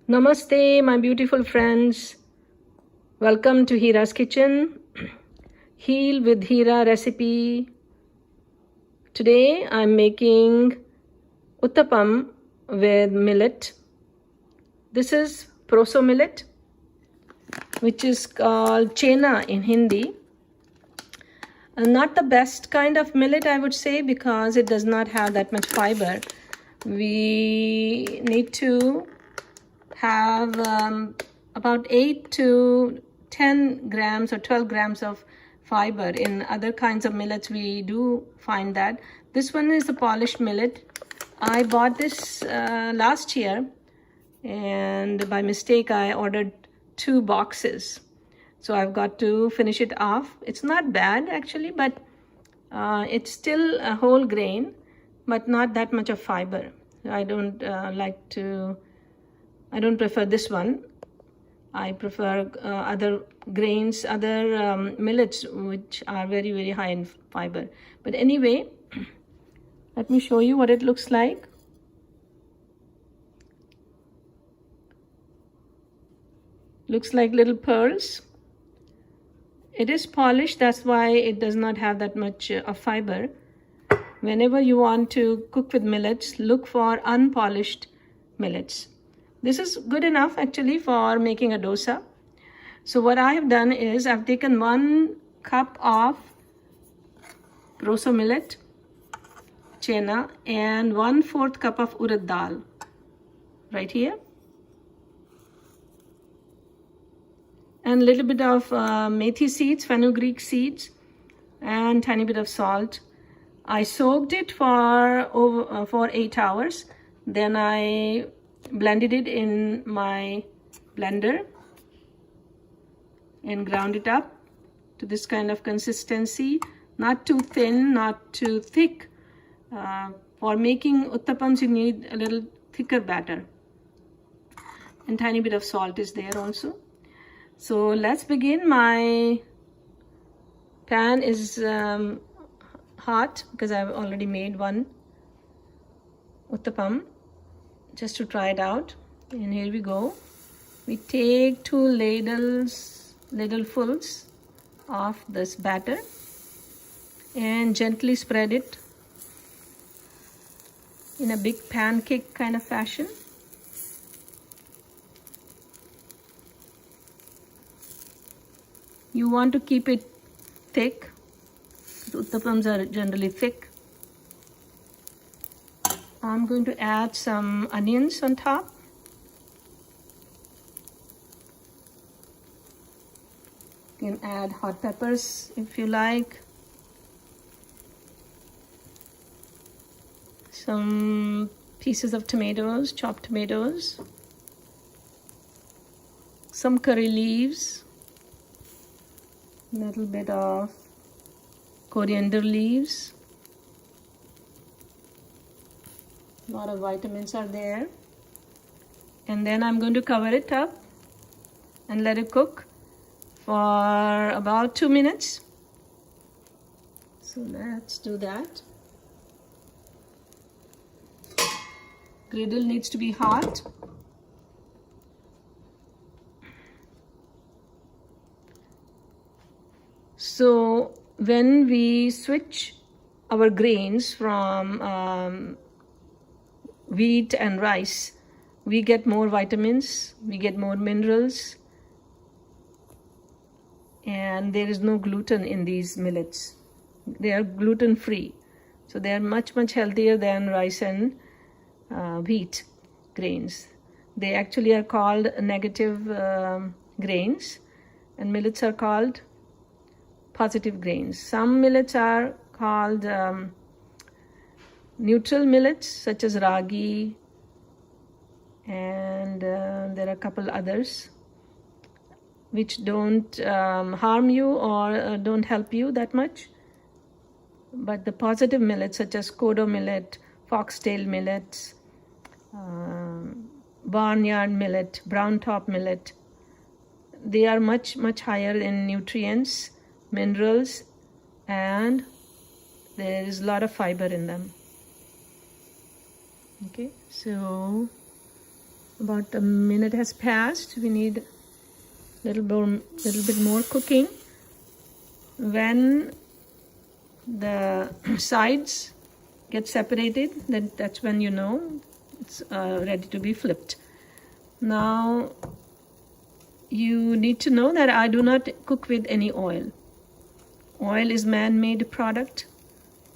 Namaste, my beautiful friends. Welcome to Hira's Kitchen. Heal with Hira recipe. Today I'm making Utthapam with millet. This is Proso millet, which is called chena in Hindi. Not the best kind of millet, I would say, because it does not have that much fiber. We need to have about 8 to 10 grams or 12 grams of fiber. In other kinds of millets we do find that. This one is the polished millet. I bought this last year, and by mistake I ordered 2 boxes, so I've got to finish it off. It's not bad actually, but it's still a whole grain, but not that much of fiber. I don't I don't prefer this one. I prefer other grains, other millets, which are very, very high in fiber. But anyway, let me show you what it looks like. Looks like little pearls. It is polished, that's why it does not have that much of fiber. Whenever you want to cook with millets, look for unpolished millets. This is good enough actually for making a dosa. So what I have done is I've taken 1 cup of Proso millet, chena, and 1/4 cup of urad dal right here, and a little bit of methi seeds, fenugreek seeds, and tiny bit of salt. I soaked it for 8 hours. Then I blended it in my blender and ground it up to this kind of consistency. Not too thin, not too thick. For making utthapams you need a little thicker batter, and tiny bit of salt is there also. So let's begin. My pan is hot because I've already made one utthapam just to try it out. And here we go. We take 2 ladlefuls of this batter and gently spread it in a big pancake kind of fashion. You want to keep it thick. Utthapams are generally thick. I'm going to add some onions on top. You can add hot peppers if you like. Some pieces of tomatoes, chopped tomatoes. Some curry leaves. A little bit of coriander leaves. A lot of vitamins are there. And then I'm going to cover it up and let it cook for about 2 minutes. So let's do that. Griddle needs to be hot. So when we switch our grains from wheat and rice, we get more vitamins, we get more minerals, and there is no gluten in these millets. They are gluten free, so they are much healthier than rice and wheat grains. They actually are called negative grains, and millets are called positive grains. Some millets are called neutral millets, such as ragi, and there are a couple others which don't harm you or don't help you that much. But the positive millets, such as kodo millet, foxtail millet, barnyard millet, brown top millet, they are much higher in nutrients, minerals, and there is a lot of fiber in them. Okay, so About a minute has passed. We need a little bit more cooking. When the sides get separated, then that's when you know it's ready to be flipped. Now you need to know that I do not cook with any oil. Oil is man-made product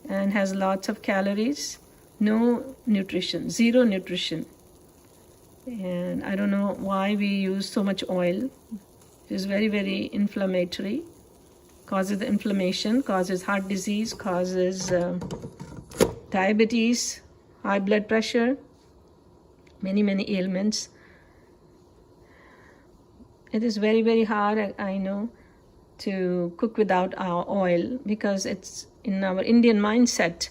and has lots of calories, no nutrition, zero nutrition. And I don't know why we use so much oil. It is very, very inflammatory, causes inflammation, causes heart disease, causes diabetes, high blood pressure, many, many ailments. It is very, very hard, I know, to cook without our oil, because it's in our Indian mindset.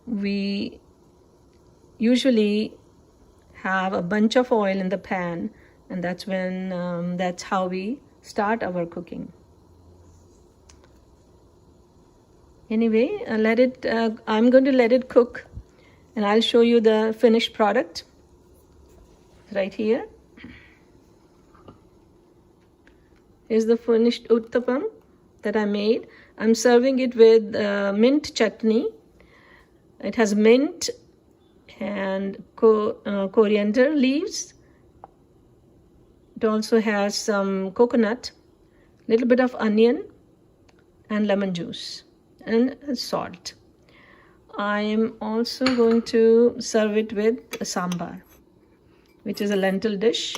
We usually have a bunch of oil in the pan, and that's how we start our cooking. Anyway, I'm going to let it cook, and I'll show you the finished product right here. Here's the finished utthapam that I made. I'm serving it with mint chutney. It has mint and coriander leaves. It also has some coconut, a little bit of onion, and lemon juice, and salt. I am also going to serve it with a sambar, which is a lentil dish.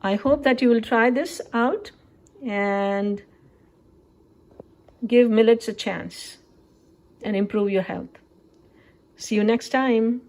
I hope that you will try this out and give millets a chance and improve your health. See you next time.